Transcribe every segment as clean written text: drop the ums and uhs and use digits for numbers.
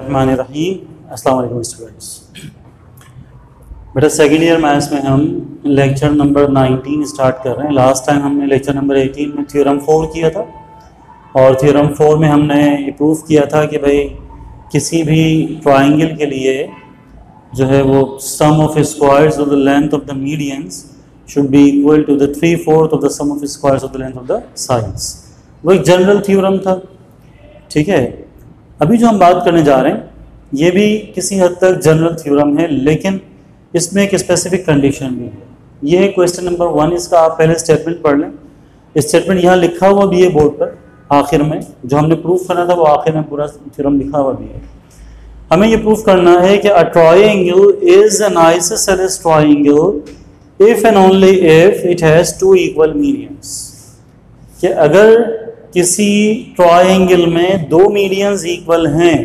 बिस्मिल्लाहिर्रहमानिर्रहीम। अस्सलाम वालेकुम स्टूडेंट्स। बेटा सेकेंड ईयर मैथ्स में हम लेक्चर नंबर 19 स्टार्ट कर रहे हैं। लास्ट टाइम हमने लेक्चर नंबर 18 में थ्योरम 4 किया था और थ्योरम 4 में हमने ये प्रूफ किया था कि भाई किसी भी ट्राइंगल के लिए जो है वो sum of squares of the length of the medians should be equal to the 3/4 of the sum of squares of the length of the sides. वो एक जनरल थ्योरम था, ठीक है। अभी जो हम बात करने जा रहे हैं ये भी किसी हद तक जनरल थ्योरम है, लेकिन इसमें एक स्पेसिफिक कंडीशन भी है। ये है क्वेश्चन नंबर 1। इसका आप पहले स्टेटमेंट पढ़ लें। स्टेटमेंट यहाँ लिखा हुआ भी है बोर्ड पर, आखिर में जो हमने प्रूफ करना था वो आखिर में पूरा थ्योरम लिखा हुआ भी है। हमें ये प्रूफ करना है कि a triangle is an isosceles triangle if and only if it has two equal medians. कि अगर किसी ट्रायंगल में दो मीडियंस इक्वल हैं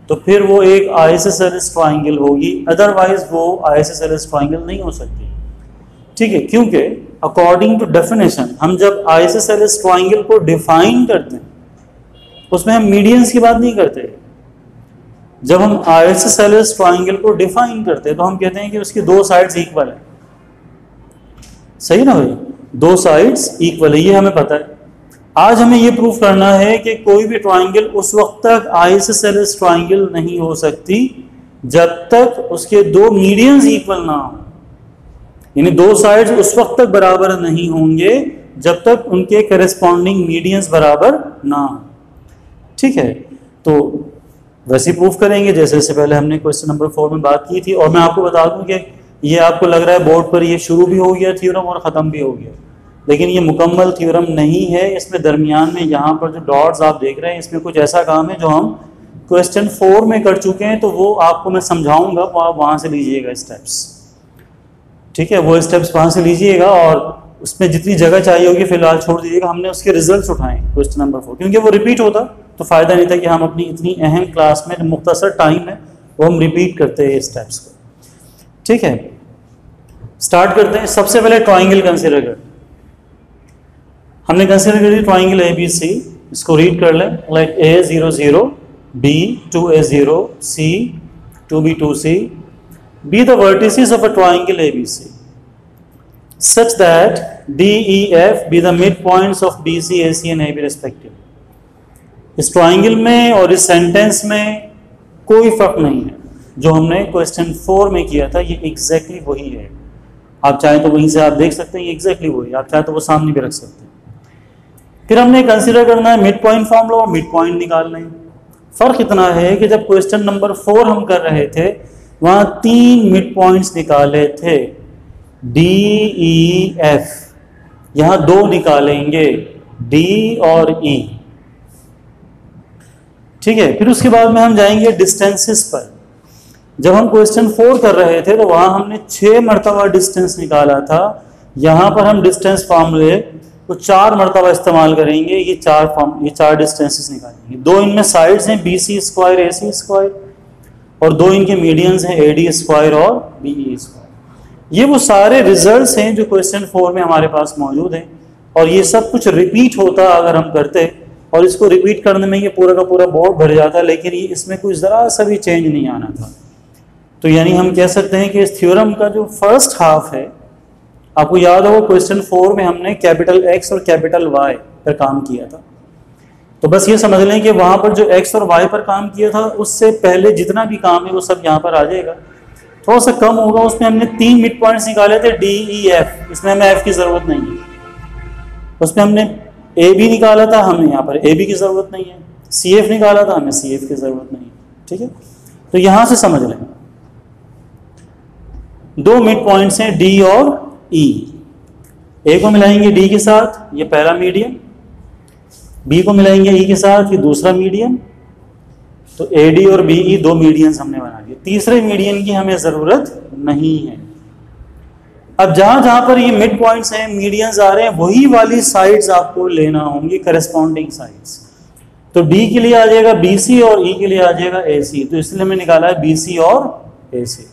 तो फिर वो एक आइसोसेलेस ट्रायंगल होगी, अदरवाइज वो आइसोसेलेस ट्रायंगल नहीं हो सकती, ठीक है। क्योंकि अकॉर्डिंग टू डेफिनेशन हम जब आइसोसेलेस ट्रायंगल को डिफाइन करते हैं उसमें हम मीडियंस की बात नहीं करते। जब हम आइसोसेलेस ट्रायंगल को डिफाइन करते हैं तो हम कहते हैं कि उसकी दो साइड्स इक्वल है, सही ना भाई, दो साइड्स इक्वल है, ये हमें पता है। आज हमें ये प्रूफ करना है कि कोई भी ट्रायंगल उस वक्त तक आइसोसेलेस ट्रायंगल नहीं हो सकती जब तक उसके दो मीडियंस इक्वल ना हो, यानी दो साइड्स उस वक्त तक बराबर नहीं होंगे जब तक उनके करेस्पॉन्डिंग मीडियंस बराबर ना हो, ठीक है। तो वैसे प्रूफ करेंगे जैसे इससे पहले हमने क्वेश्चन नंबर 4 में बात की थी। और मैं आपको बता दूं कि ये आपको लग रहा है बोर्ड पर ये शुरू भी हो गया थ्योरम और ख़त्म भी हो गया, लेकिन ये मुकम्मल थ्योरम नहीं है। इसमें दरमियान में यहाँ पर जो डॉट्स आप देख रहे हैं इसमें कुछ ऐसा काम है जो हम क्वेश्चन 4 में कर चुके हैं, तो वो आपको मैं समझाऊंगा, वो आप वहाँ से लीजिएगा स्टेप्स, ठीक है। वो स्टेप्स वहाँ से लीजिएगा और उसमें जितनी जगह चाहिए होगी फिलहाल छोड़ दीजिएगा। हमने उसके रिजल्ट उठाए क्वेश्चन नंबर 4, क्योंकि वो रिपीट होता तो फ़ायदा नहीं था कि हम अपनी इतनी अहम क्लास में मुख्तसर टाइम है वो हम रिपीट करते हैं स्टेप्स को, ठीक है। स्टार्ट करते हैं। सबसे पहले ट्राइंगल कंसिडर करते हैं। हमने कंसिडर करी ट्राइंगल ABC, इसको रीड कर लें। Like A0 0 B 2A0 C 2B 2C be the vertices of a triangle ABC such that DEF be the midpoints of BC AC and AB respectively। इस triangle में और इस sentence में कोई फर्क नहीं है। जो हमने क्वेश्चन 4 में किया था ये एग्जैक्टली वही है। आप चाहें तो वहीं से आप देख सकते हैं, ये एग्जैक्टली वही, आप चाहें तो वो सामने भी रख सकते हैं। फिर हमने कंसीडर करना है मिड पॉइंट फॉर्मूला और मिड पॉइंट निकालना है। फर्क इतना है कि जब क्वेश्चन नंबर 4 हम कर रहे थे वहां 3 मिड पॉइंट्स निकाले थे DEF, यहां 2 निकालेंगे D और E, ठीक है। फिर उसके बाद में हम जाएंगे डिस्टेंसेस पर। जब हम क्वेश्चन 4 कर रहे थे तो वहां हमने 6 मरतबा डिस्टेंस निकाला था, यहां पर हम डिस्टेंस फॉर्मूले तो 4 मरतबा इस्तेमाल करेंगे। ये चार डिस्टेंसेस निकालेंगे। 2 इनमें साइड्स हैं BC स्क्वायर AC स्क्वायर और 2 इनके मीडियंस हैं AD स्क्वायर और BE स्क्वायर। ये वो सारे रिजल्ट्स हैं जो क्वेश्चन 4 में हमारे पास मौजूद हैं और ये सब कुछ रिपीट होता अगर हम करते, और इसको रिपीट करने में ये पूरा का पूरा बोर्ड भर जाता, लेकिन ये इसमें कोई ज़रा सा भी चेंज नहीं आना था। तो यानी हम कह सकते हैं कि इस थ्योरम का जो फर्स्ट हाफ है, आपको याद होगा क्वेश्चन 4 में हमने कैपिटल X और कैपिटल Y पर काम किया था। तो बस ये समझ लें कि वहाँ पर जो X और Y पर काम किया था उससे पहले जितना भी काम है वो सब यहाँ पर आ जाएगा। थोड़ा सा कम होगा, उसमें हमने 3 मिड पॉइंट्स निकाले थे DEF, इसमें हमें F की ज़रूरत नहीं है। उसमें हमने AB निकाला था, हमें यहाँ पर AB की ज़रूरत नहीं है। CF निकाला था, हमें CF की ज़रूरत नहीं है, ठीक है। तो यहाँ से समझ लें 2 मिड पॉइंट्स हैं D और E। A को मिलाएंगे D के साथ, ये पहला मीडियम, B को मिलाएंगे E के साथ, ये दूसरा मीडियम। तो AD और BE 2 मीडियंस हमने बना लिए। तीसरे मीडियन की हमें ज़रूरत नहीं है। अब जहां जहां पर ये मिड पॉइंट्स हैं, मीडियंस आ रहे हैं, वही वाली साइड्स आपको लेना होंगी, करेस्पॉन्डिंग साइड्स। तो D के लिए आ जाएगा BC और E के लिए आ जाएगा AC। तो इसलिए हमने निकाला है BC और AC।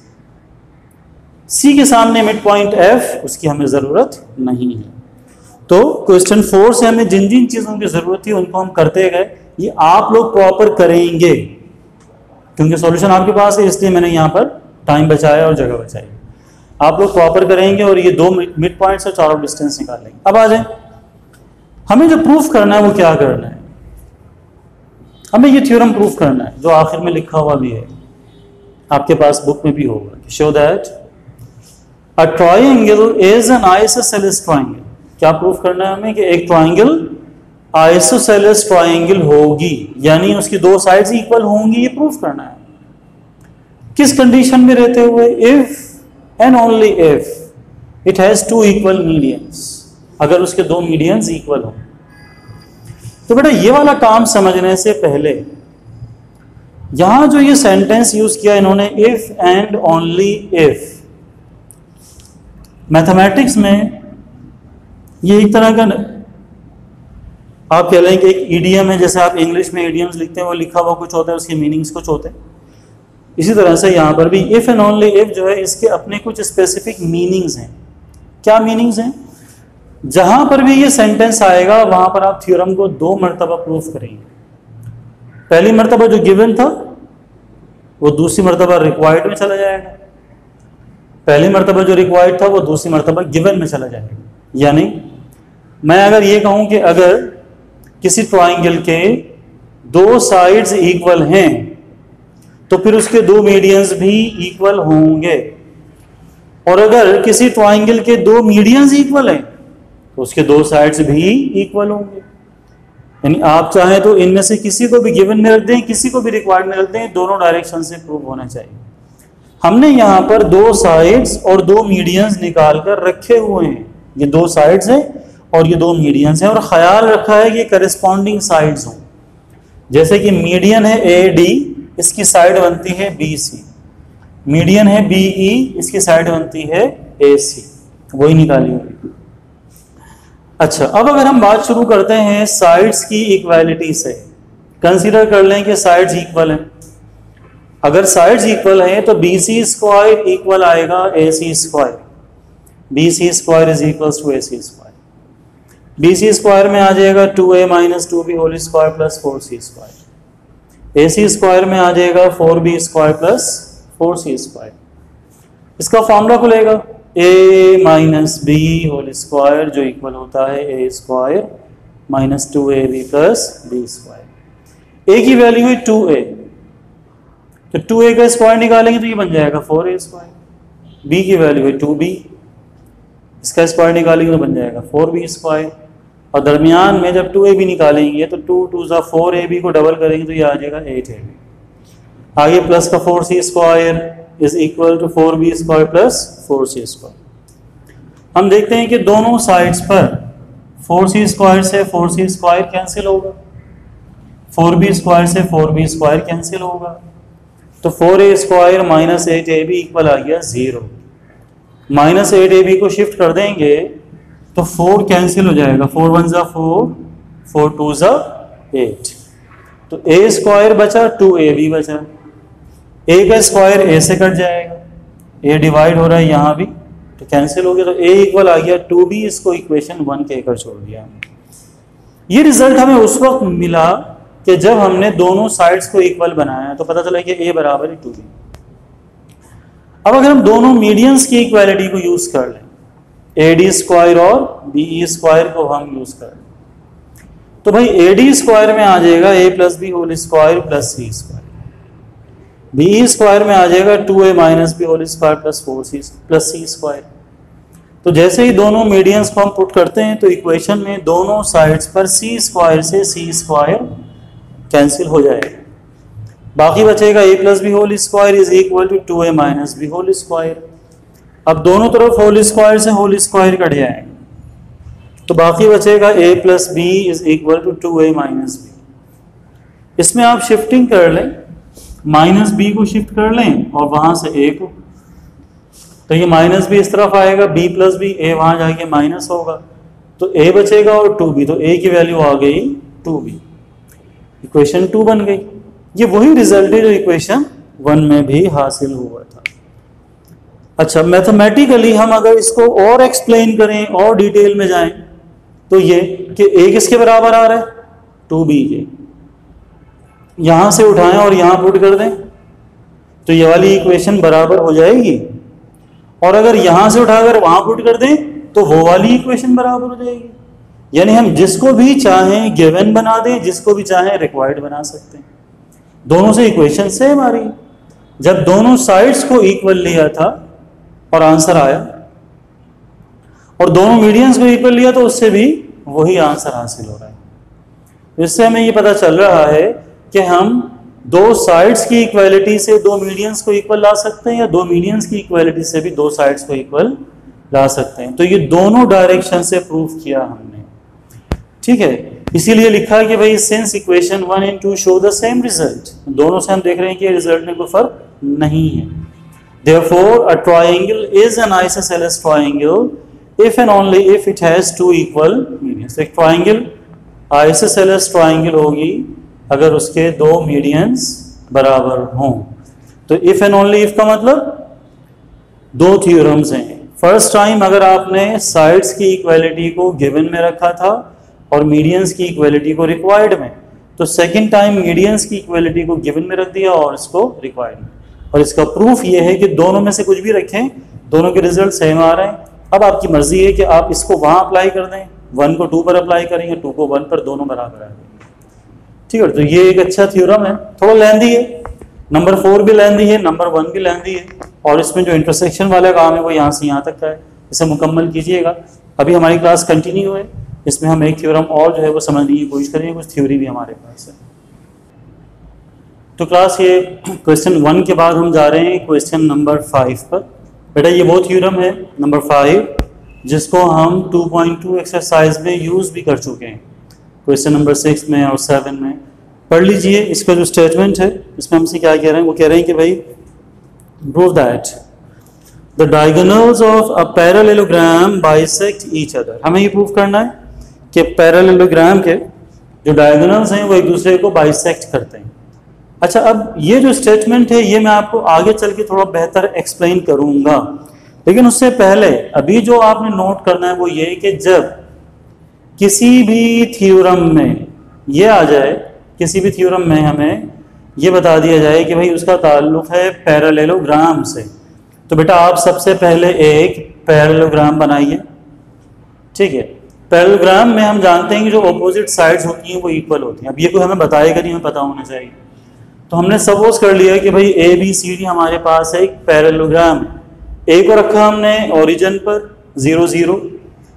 C के सामने मिड पॉइंट F, उसकी हमें ज़रूरत नहीं है। तो क्वेश्चन 4 से हमें जिन जिन चीज़ों की ज़रूरत थी उनको हम करते गए। ये आप लोग प्रॉपर करेंगे, क्योंकि सॉल्यूशन आपके पास है, इसलिए मैंने यहाँ पर टाइम बचाया और जगह बचाई। आप लोग प्रॉपर करेंगे और ये 2 मिड पॉइंट से चारों डिस्टेंस निकालेंगे। अब आ जाए, हमें जो प्रूफ करना है वो क्या करना है, हमें ये थ्योरम प्रूफ करना है जो आखिर में लिखा हुआ भी है, आपके पास बुक में भी होगा। Show that a triangle is an isosceles triangle. क्या प्रूफ करना है हमें कि एक ट्राइंगल आइसोसेलेस ट्राइंगल होगी, यानी उसकी 2 साइड्स इक्वल होंगी, ये प्रूफ करना है। किस कंडीशन में रहते हुए? If and only if it has 2 equal medians, अगर उसके 2 मीडियंस इक्वल हो। तो बेटा ये वाला काम समझने से पहले यहां जो ये सेंटेंस यूज किया इन्होंने, if and only if, mathematics में ये एक तरह का आप कह लें कि एक ईडियम है। जैसे आप इंग्लिश में ईडियम्स लिखते हैं, वो लिखा हुआ कुछ होता है, उसके मीनिंग्स कुछ होते हैं। इसी तरह से यहाँ पर भी इफ एंड ओनली इफ जो है, इसके अपने कुछ स्पेसिफिक मीनिंग्स हैं। क्या मीनिंग्स हैं? जहां पर भी ये सेंटेंस आएगा वहां पर आप थ्योरम को 2 मरतबा प्रूफ करेंगे। पहली मरतबा जो गिवन था वो दूसरी मरतबा रिक्वायर्ड में चला जाएगा, पहली मरतबा जो रिक्वायर्ड था वो दूसरी मरतबा गिवन में चला जाएगा। यानी मैं अगर ये कहूं कि अगर किसी ट्राइंगल के 2 साइड्स इक्वल हैं तो फिर उसके 2 मीडियंस भी इक्वल होंगे, और अगर किसी ट्राइंगल के 2 मीडियंस इक्वल हैं तो उसके 2 साइड्स भी इक्वल होंगे। यानी आप चाहें तो इनमें से किसी को भी गिवन में रख दें, किसी को भी रिक्वायर्ड में रख दें, दोनों डायरेक्शन से प्रूव होना चाहिए। हमने यहाँ पर 2 साइड्स और 2 मीडियंस निकाल कर रखे हुए हैं। ये 2 साइड्स हैं और ये 2 मीडियंस हैं, और ख्याल रखा है कि करस्पॉन्डिंग साइड्स हों। जैसे कि मीडियन है AD, इसकी साइड बनती है BC, मीडियन है BE, इसकी साइड बनती है AC, वही निकाली हुई। अच्छा, अब अगर हम बात शुरू करते हैं साइड्स की इक्वालिटी से, कंसीडर कर लें कि साइड्स इक्वल हैं। अगर साइड्स इक्वल हैं तो BC स्क्वायर इक्वल आएगा AC square, BC square is equal to AC square. BC square में आ जाएगा 2A minus 2B whole square plus 4C square. AC square में आ जाएगा 4B square plus 4C square. इसका फॉर्मूला खुलेगा A minus B whole square जो equal होता है A square minus 2AB plus B square. A की वैल्यू है 2A, तो 2A का स्क्वायर निकालेंगे तो ये बन जाएगा 4A स्क्वायर। B की वैल्यू है 2B, इसका स्क्वायर निकालेंगे तो बन जाएगा 4B स्क्वायर, और दरमियान में जब 2AB निकालेंगे तो 2 2 ज़ा 4AB को डबल करेंगे तो ये आ जाएगा 8AB। आगे प्लस का 4C square is equal to 4B square plus 4C square. हम देखते हैं कि दोनों साइड्स पर 4C स्क्वायर से 4C स्क्वायर कैंसिल होगा, 4B स्क्वायर से 4B स्क्वायर कैंसिल होगा, तो 4A square minus 8AB equal आ गया 0। माइनस 8AB को शिफ्ट कर देंगे तो 4 कैंसिल हो जाएगा, 4 1 ज़ा 4, 4 2 ज़ा 8, तो A स्क्वायर बचा, 2AB बचा। A का स्क्वायर A से कट जाएगा, A डिवाइड हो रहा है यहाँ भी तो कैंसिल हो गया, तो A इक्वल आ गया 2B। इसको इक्वेशन 1 कहकर छोड़ दिया। ये रिजल्ट हमें उस वक्त मिला कि जब हमने दोनों साइड्स को इक्वल बनाया, तो पता चला कि A बराबर है 2B। अब अगर हम दोनों मीडियंस की इक्वालिटी को यूज कर लें, AD स्क्वायर और BE स्क्वायर को हम यूज कर लें, तो भाई AD स्क्वायर में आ जाएगा A plus B whole square plus C square, BE square में आ जाएगा 2A minus B whole square plus 4C plus C square. तो जैसे ही दोनों मीडियंस को हम पुट करते हैं तो इक्वेशन में दोनों साइड्स पर C स्क्वायर से C स्क्वायर कैंसिल हो जाएगा, बाकी बचेगा A plus B whole square is equal to 2A minus B whole square. अब दोनों तरफ होल स्क्वायर से होल स्क्वायर कट जाएगा, तो बाकी बचेगा A plus B is equal to 2A minus B। इसमें आप शिफ्टिंग कर लें, माइनस B को शिफ्ट कर लें और वहां से A को, तो ये माइनस B इस तरफ आएगा, B प्लस B, A वहां जाके माइनस होगा, तो A बचेगा और 2B, तो A की वैल्यू आ गई 2B, इक्वेशन 2 बन गई। ये वही रिजल्ट है जो इक्वेशन 1 में भी हासिल हुआ था। अच्छा, मैथमेटिकली हम अगर इसको और एक्सप्लेन करें और डिटेल में जाएं तो ये कि A किसके बराबर आ रहा है, 2B के, यहां से उठाएं और यहां पुट कर दें तो ये वाली इक्वेशन बराबर हो जाएगी, और अगर यहां से उठाकर वहां पुट कर दें तो वो वाली इक्वेशन बराबर हो जाएगी। यानी हम जिसको भी चाहें गिवन बना दें, जिसको भी चाहें रिक्वायर्ड बना सकते हैं। दोनों से इक्वेशन सेम आ रही है। जब दोनों साइड्स को इक्वल लिया था और आंसर आया, और दोनों मीडियंस को इक्वल लिया तो उससे भी वही आंसर हासिल हो रहा है। इससे हमें ये पता चल रहा है कि हम दो साइड्स की इक्वालिटी से दो मीडियंस को इक्वल ला सकते हैं, या दो मीडियंस की इक्वालिटी से भी दो साइड्स को इक्वल ला सकते हैं। तो ये दोनों डायरेक्शन से प्रूफ किया हमने, ठीक है। इसीलिए लिखा कि भाई since equation 1 and 2 show the same result, दोनों से हम देख रहे हैं कि रिजल्ट में कोई फर्क नहीं है। Therefore, a triangle is an isosceles triangle if and only if it has two equal medians. एक ट्राइंगल आइसोसेलेस ट्राइंगल होगी अगर उसके दो मीडियंस बराबर हों। तो इफ एंड ओनली इफ का मतलब दो थ्योरम्स हैं। फर्स्ट टाइम अगर आपने साइड्स की इक्वालिटी को गिवन में रखा था और मीडियंस की इक्वालिटी को रिक्वायर्ड में, तो सेकंड टाइम मीडियंस की इक्वालिटी को गिवन में रख दिया और इसको रिक्वायर्ड में। और इसका प्रूफ ये है कि दोनों में से कुछ भी रखें, दोनों के रिजल्ट सेम आ रहे हैं। अब आपकी मर्जी है कि आप इसको वहां अप्लाई कर दें, 1 को 2 पर अप्लाई करेंगे, 2 को 1 पर, दोनों बराबर आ जाएंगे, ठीक है। तो ये एक अच्छा थ्योरम है, थोड़ा लेंदी है, नंबर 4 भी लेंदी है, नंबर 1 भी लेंदी है, और इसमें जो इंटरसेक्शन वाला काम है वो यहाँ से यहाँ तक का है। इसे मुकम्मल कीजिएगा। अभी हमारी क्लास कंटिन्यू है, इसमें हम एक थ्योरम और जो है वो समझने की कोशिश करेंगे, कुछ थ्योरी भी हमारे पास है। तो क्लास ये क्वेश्चन 1 के बाद हम जा रहे हैं क्वेश्चन नंबर 5 पर। बेटा ये वो थ्योरम है नंबर 5 जिसको हम 2.2 एक्सरसाइज में यूज़ भी कर चुके हैं, क्वेश्चन नंबर 6 में और 7 में। पढ़ लीजिए इसका जो स्टेटमेंट है, इसमें हमसे क्या कह रहे हैं। वो कह रहे हैं कि भाई prove that the diagonals of a parallelogram bisect each other. हमें ये प्रूव करना है कि पैरेललोग्राम के जो डायगोनल्स हैं वो एक दूसरे को बाइसेक्ट करते हैं। अच्छा, अब ये जो स्टेटमेंट है ये मैं आपको आगे चल के थोड़ा बेहतर एक्सप्लेन करूंगा, लेकिन उससे पहले अभी जो आपने नोट करना है वो ये कि जब किसी भी थ्योरम में ये आ जाए, किसी भी थ्योरम में हमें ये बता दिया जाए कि भाई उसका ताल्लुक है पैरेललोग्राम से, तो बेटा आप सबसे पहले एक पैरेललोग्राम बनाइए, ठीक है। पैरेललोग्राम में हम जानते हैं कि जो ऑपोजिट साइड्स होती हैं वो इक्वल होती हैं। अब ये कोई हमें बताएगा नहीं, हमें पता होना चाहिए। तो हमने सपोज कर लिया कि भाई ए बी सी डी हमारे पास है एक पैरेललोग्राम है। ए को रखा हमने ओरिजिन पर 0 0,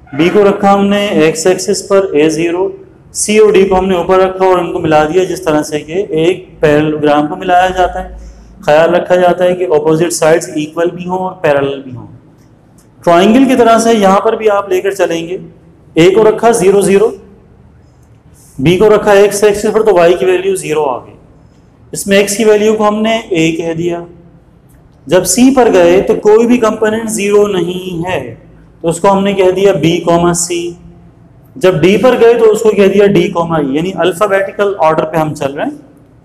बी को रखा हमने एक्स एक्सिस पर A0, सी और डी को हमने ऊपर रखा और इनको मिला दिया जिस तरह से कि एक पैरेललोग्राम को मिलाया जाता है। ख्याल रखा जाता है कि ऑपोजिट साइड्स इक्वल भी हों और पैरेलल भी हों। ट्राइंगल की तरह से यहाँ पर भी आप लेकर चलेंगे। ए को रखा 0 0, बी को रखा एक्स एक्सिस पर, तो वाई की वैल्यू 0 आ गई। इसमें x की वैल्यू को हमने a कह दिया। जब c पर गए तो कोई भी कंपोनेंट 0 नहीं है, तो उसको हमने कह दिया b, c। जब d पर गए तो उसको कह दिया d, e। यानी अल्फाबेटिकल ऑर्डर पे हम चल रहे हैं।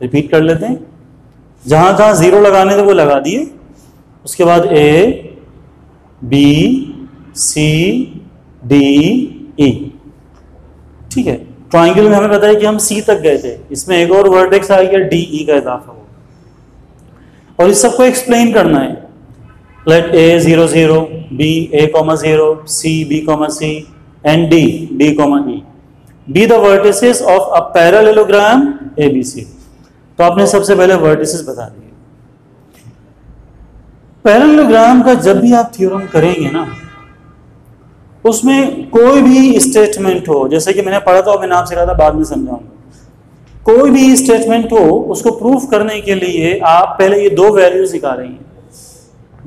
रिपीट कर लेते हैं, जहां जहां 0 लगाने थे वो लगा दिए। उसके बाद a, b, c, d, e, ठीक है। ट्राइंगल में हमें पता है कि हम C तक गए थे, इसमें एक और वर्टेक्स आ गया DE का इजाफा हो, और इस सबको एक्सप्लेन करना है। Let A 0 0, B A, 0, C B, C and D D, E be the vertices of a parallelogram ABC। तो आपने सबसे पहले वर्टिसेस बता दिए। पैरेललोग्राम का जब भी आप थ्योरम करेंगे ना, उसमें कोई भी स्टेटमेंट हो, जैसे कि मैंने पढ़ा था, मैंने आपसे कहा था बाद में समझाऊंगा, कोई भी स्टेटमेंट हो उसको प्रूफ करने के लिए आप पहले ये दो वैल्यूज निकालेंगे,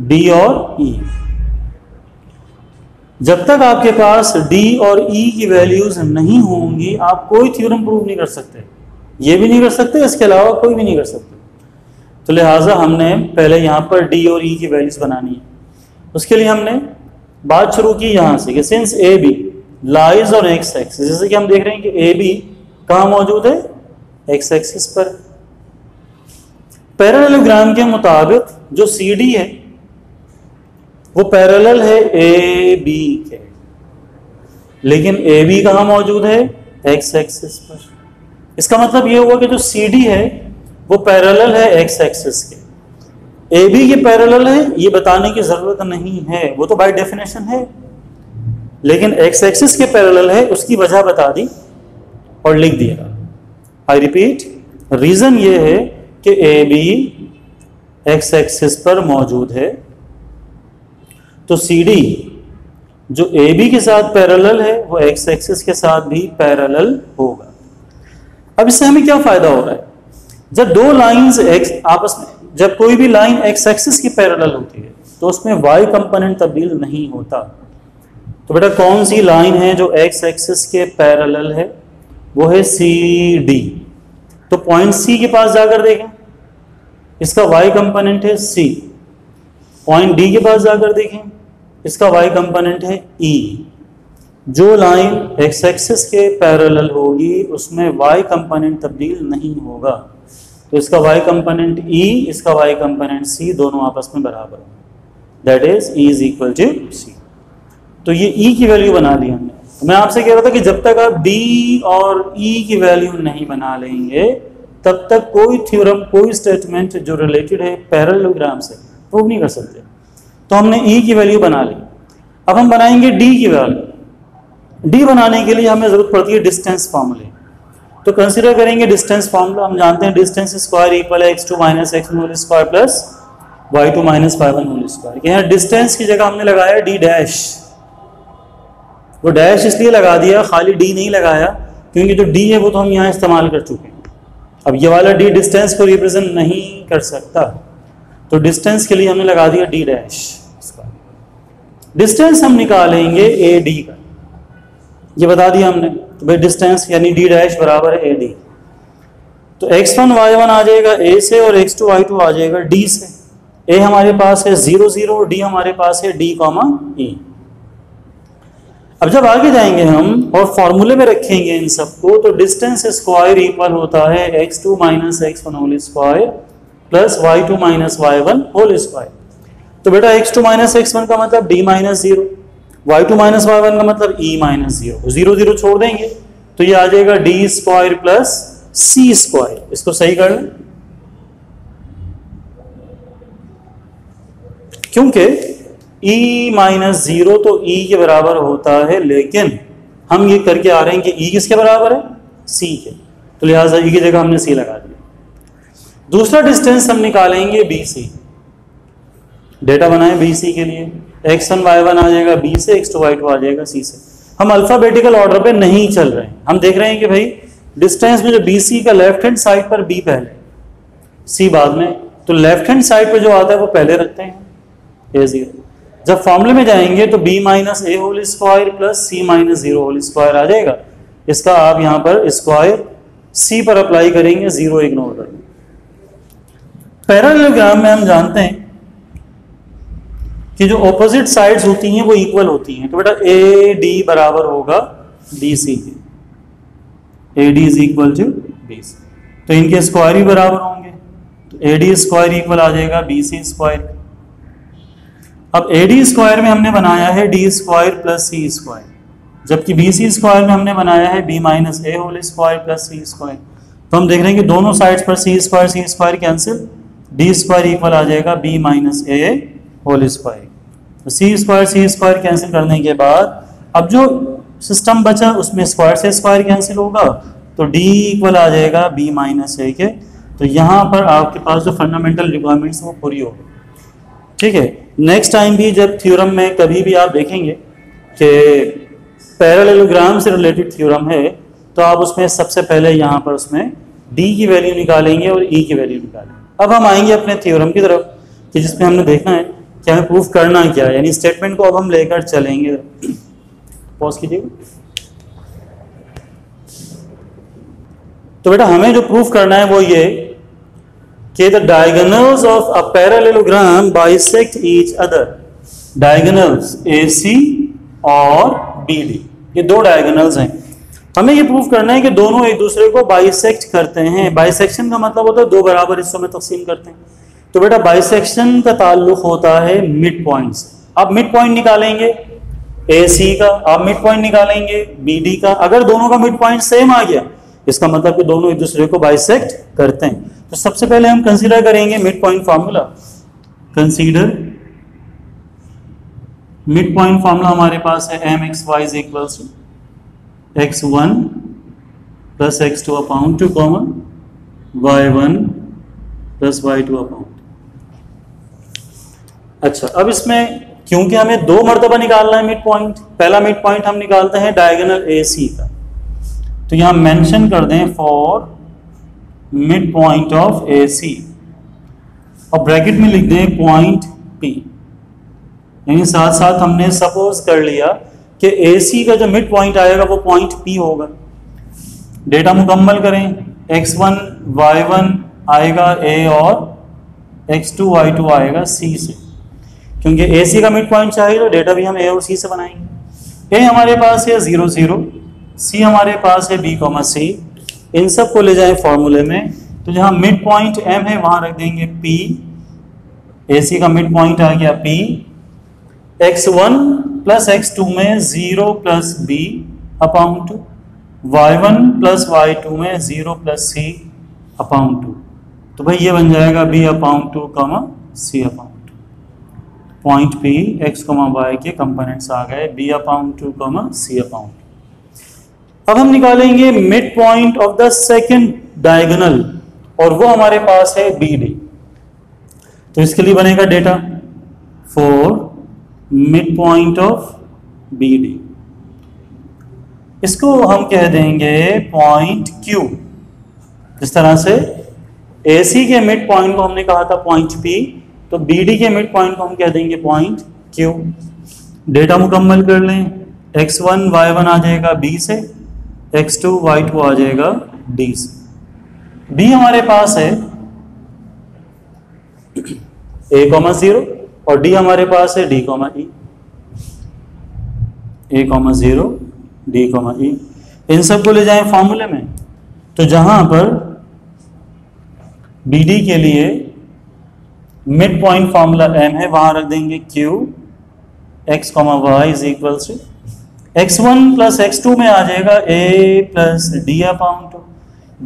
D और E। जब तक आपके पास D और E की वैल्यूज नहीं होंगी आप कोई थ्योरम प्रूव नहीं कर सकते। ये भी नहीं कर सकते, इसके अलावा कोई भी नहीं कर सकते। तो लिहाजा हमने पहले यहाँ पर D और E की वैल्यूज बनानी है। उसके लिए हमने बात शुरू की यहाँ से कि since A B lies on X axis, जैसे कि हम देख रहे हैं कि ए बी कहाँ मौजूद है, एक्स एक्सिस पर। पैरेललोग्राम के मुताबिक जो सी डी है वो पैरेलल है ए बी के, लेकिन ए बी कहाँ मौजूद है, एक्स एक्सिस पर। इसका मतलब ये हुआ कि जो सी डी है वो पैरेलल है एक्स एक्सिस के। ए बी के पैरेलल है ये बताने की जरूरत नहीं है, वो तो बाय डेफिनेशन है, लेकिन एक्स एक्सिस के पैरेलल है उसकी वजह बता दी और लिख दिया। आई रिपीट, रीजन ये है कि ए बी एक्स एक्सिस पर मौजूद है, तो सी डी जो ए बी के साथ पैरेलल है वो एक्स एक्सिस के साथ भी पैरेलल होगा। अब इससे हमें क्या फायदा हो रहा है, जब दो लाइंस एक्स आपस में, जब कोई भी लाइन एक्स एक्सिस की पैरेलल होती है तो उसमें वाई कंपोनेंट तब्दील नहीं होता। तो बेटा कौन सी लाइन है जो एक्स एक्सिस के पैरेलल है, वो है सी डी। तो पॉइंट सी के पास जाकर देखें, इसका वाई कंपोनेंट है सी। पॉइंट डी के पास जाकर देखें, इसका वाई कंपोनेंट है ई। जो लाइन एक्स एक्सिस के पैरेलल होगी उसमें वाई कंपोनेंट तब्दील नहीं होगा, तो इसका वाई कंपोनेंट ई, इसका वाई कंपोनेंट सी, दोनों आपस में बराबर होंगे, that is E is equal to C. तो ये ई की वैल्यू बना ली हमने। तो मैं आपसे कह रहा था कि जब तक आप डी और ई की वैल्यू नहीं बना लेंगे तब तक कोई थ्योरम, कोई स्टेटमेंट जो रिलेटेड है पैरेललोग्राम से प्रूव नहीं कर सकते। तो हमने ई की वैल्यू बना ली, अब हम बनाएंगे डी की वैल्यू। डी बनाने के लिए हमें जरूरत पड़ती है डिस्टेंस फार्मूले। तो कंसीडर करेंगे डिस्टेंस फार्मूला। हम जानते हैं डिस्टेंस स्क्वायर इक्वल है x2 minus x1 whole square plus y2 minus y1 whole square. यहाँ डिस्टेंस की जगह हमने लगाया डी डैश। वो डैश इसलिए लगा दिया, खाली डी नहीं लगाया, क्योंकि जो डी है वो तो हम यहाँ इस्तेमाल कर चुके हैं। अब ये वाला डी डिस्टेंस को रिप्रेजेंट नहीं कर सकता, तो डिस्टेंस के लिए हमने लगा दिया डी डैश। डिस्टेंस हम निकालेंगे ए डी का, ये बता दिया हमने। तो भाई डिस्टेंस यानी डी डैश बराबर है ए डी। तो x1 y1 आ जाएगा ए से और x2 y2 आ जाएगा डी से। ए हमारे पास है 0 0 और डी हमारे पास है डी कॉमा ई। अब जब आगे जाएंगे हम और फॉर्मूले में रखेंगे इन सबको, तो डिस्टेंस स्क्वायर इक्वल होता है x2 minus x1 whole square plus y2 minus y1 whole square. तो बेटा x2 माइनस x1 का मतलब d minus 0, y2 minus y1 का मतलब e माइनस 0। 0 0 छोड़ देंगे तो ये आ जाएगा D square plus C square. इसको सही कर लें, क्योंकि e माइनस 0 तो e के बराबर होता है, लेकिन हम ये करके आ रहे हैं कि e किसके बराबर है, c के, तो लिहाजा e की जगह हमने c लगा दिया। दूसरा डिस्टेंस हम निकालेंगे bc। डेटा बनाए bc के लिए, x1 y1 आ जाएगा b से, x2 y2 आ जाएगा c से। हम अल्फाबेटिकल ऑर्डर पे नहीं चल रहे हैं, हम देख रहे हैं कि भाई डिस्टेंस में जो bc का लेफ्ट हैंड साइड पर b पहले, c बाद में, तो लेफ्ट हैंड साइड पे जो आता है वो पहले रखते हैं a0। जब फॉर्मूले में जाएंगे तो b minus A whole square plus C minus 0 whole square आ जाएगा। इसका आप यहाँ पर स्क्वायर c पर अप्लाई करेंगे, 0 इग्नोर करेंगे। पैरेललोग्राम में हम जानते हैं कि जो ऑपोजिट साइड्स होती हैं वो इक्वल होती हैं। तो बेटा ए डी बराबर होगा बी सी के, A D is equal to B C, तो इनके स्क्वायर भी बराबर होंगे। तो ए डी स्क्वायर इक्वल आ जाएगा बी सी स्क्वायर। अब ए डी स्क्वायर में हमने बनाया है D square plus C square, जबकि बी सी स्क्वायर में हमने बनाया है B minus A whole square plus C square. तो हम देख रहे हैं कि दोनों साइड्स पर C square cancel, D square equal आ जाएगा B minus A whole square. तो सी स्क्वायर कैंसिल करने के बाद अब जो सिस्टम बचा उसमें स्क्वायर से स्क्वायर कैंसिल होगा, तो डी इक्वल आ जाएगा बी माइनस ए के। तो यहाँ पर आपके पास जो फंडामेंटल रिक्वायरमेंट्स वो पूरी होगी। ठीक है, नेक्स्ट टाइम भी जब थ्योरम में कभी भी आप देखेंगे कि पैरेललोग्राम से रिलेटेड थ्योरम है, तो आप उसमें सबसे पहले यहाँ पर उसमें डी की वैल्यू निकालेंगे और ई की वैल्यू निकालेंगे। अब हम आएंगे अपने थ्योरम की तरफ कि जिसमें हमने देखना है कि हमें प्रूफ करना क्या है, यानी स्टेटमेंट को अब हम लेकर चलेंगे। पॉज कीजिएगा। तो बेटा हमें जो प्रूफ करना है वो ये कि the diagonals of a parallelogram bisect each other. Diagonals AC और BD, ये दो डायगोनल्स हैं। हमें ये प्रूफ करना है कि दोनों एक दूसरे को बाइसेक्ट करते हैं। बाइसेक्शन का मतलब होता है दो बराबर हिस्सों में तकसीम करते हैं। तो बेटा बाइसेक्शन का ताल्लुक होता है मिड पॉइंट से। आप मिड पॉइंट निकालेंगे AC का, आप मिड पॉइंट निकालेंगे BD का। अगर दोनों का मिड पॉइंट सेम आ गया, इसका मतलब कि दोनों एक दूसरे को बाइसेक्ट करते हैं। तो सबसे पहले हम कंसीडर करेंगे mid point formula. Consider mid point formula हमारे पास है M X Y is equal to x1 plus x2 upon 2 comma y1 plus y2 upon. अच्छा, अब इसमें क्योंकि हमें दो मर्तबा निकालना है मिड पॉइंट, पहला मिड पॉइंट हम निकालते हैं डायगोनल AC का, तो यहां मेंशन कर दें for mid point of AC और ब्रैकेट में लिख दें पॉइंट P। यानी साथ साथ हमने सपोज कर लिया कि AC का जो मिड पॉइंट आएगा वो पॉइंट P होगा। डेटा मुकम्मल करें, x1 y1 आएगा A और x2 y2 आएगा C से, क्योंकि AC का मिड पॉइंट चाहिए तो डेटा भी हम A और C से बनाएंगे। A हमारे पास है 0 0, C हमारे पास है B, C। इन सब को ले जाएं फॉर्मूले में, तो जहां मिड पॉइंट M है वहां रख देंगे P, AC का मिड पॉइंट आ गया P, x1 प्लस x2 में 0 plus B upon 2, y1 plus y2 में 0 प्लस C अपॉन 2, तो भाई ये बन जाएगा B upon 2 C upon 2। Point P x y के कंपोनेंट्स आ गए B अपॉन 2 C अपॉन 2। अब हम निकालेंगे mid point of the second diagonal और वो हमारे पास है BD। तो इसके लिए बनेगा data for mid point of BD, इसको हम कह देंगे पॉइंट Q। जिस तरह से AC के मिड पॉइंट को हमने कहा था पॉइंट P, तो BD के मिड पॉइंट को हम कह देंगे पॉइंट Q। डेटा मुकम्मल कर लें, x1 y1 आ जाएगा B से, x2 y2 आ जाएगा D से। B हमारे पास है A, 0 और D हमारे पास है D, E। A, 0 D, E। इन सब को ले जाएं फॉर्मूले में, तो जहां पर BD के लिए मिड पॉइंट फॉर्मूला M है वहां रख देंगे Q x, y is equal to x1 plus x2 में आ जाएगा A plus D upon 2,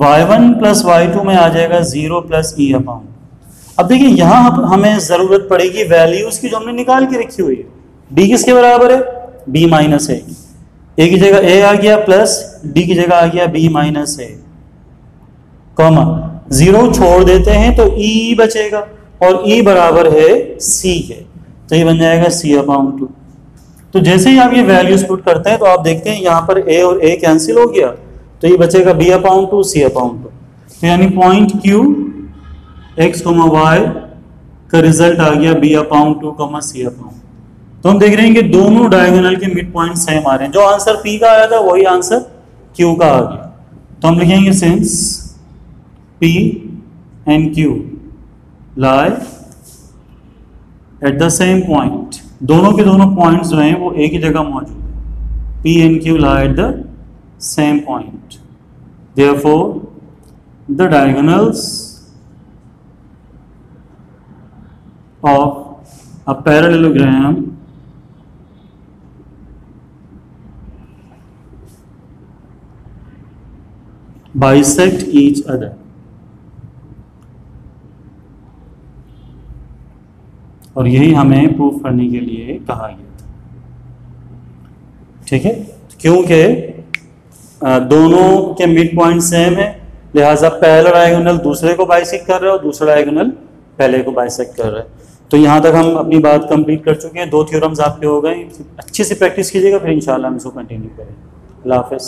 y1 plus y2 में आ जाएगा 0 प्लस E अपॉन। अब देखिए यहां हमें जरूरत पड़ेगी वैल्यूज की जो हमने निकाल के रखी हुई है। D किसके बराबर है? B minus A। A की जगह A आ गया प्लस D की जगह आ गया B माइनस A, कॉमा 0 छोड़ देते हैं तो E बचेगा और E बराबर है C के, तो ये बन जाएगा C अपॉन 2। तो जैसे ही आप ये वैल्यूज पुट करते हैं तो आप देखते हैं यहाँ पर A और A कैंसिल हो गया, तो ये बचेगा B अपॉन 2 C अपॉन 2। तो यानी पॉइंट Q x, y का रिजल्ट आ गया B अपॉन 2 C अपॉन। तो हम देख रहे हैं कि दोनों डायगोनल के मिड पॉइंट सेम आ रहे हैं। जो आंसर P का आया था वही आंसर Q का आ गया। तो हम लिखेंगे since P and Q lie at the same point, दोनों के दोनों पॉइंट्स जो हैं वो एक ही जगह मौजूद है। P and Q lie at the same point, therefore the diagonals of a parallelogram bisect each other। और यही हमें प्रूफ करने के लिए कहा गया था, ठीक है, क्योंकि दोनों के मिड पॉइंट सेम है, लिहाजा पहला डायगोनल दूसरे को बाइसेक्ट कर रहा है और दूसरा डायगोनल पहले को बाइसेक्ट कर रहा है। तो यहाँ तक हम अपनी बात कंप्लीट कर चुके हैं। 2 थ्योरम्स आपके हो गए, अच्छे से प्रैक्टिस कीजिएगा, फिर इंशाल्लाह हम इसको कंटिन्यू करेंगे। अल्लाह हाफ़िज़।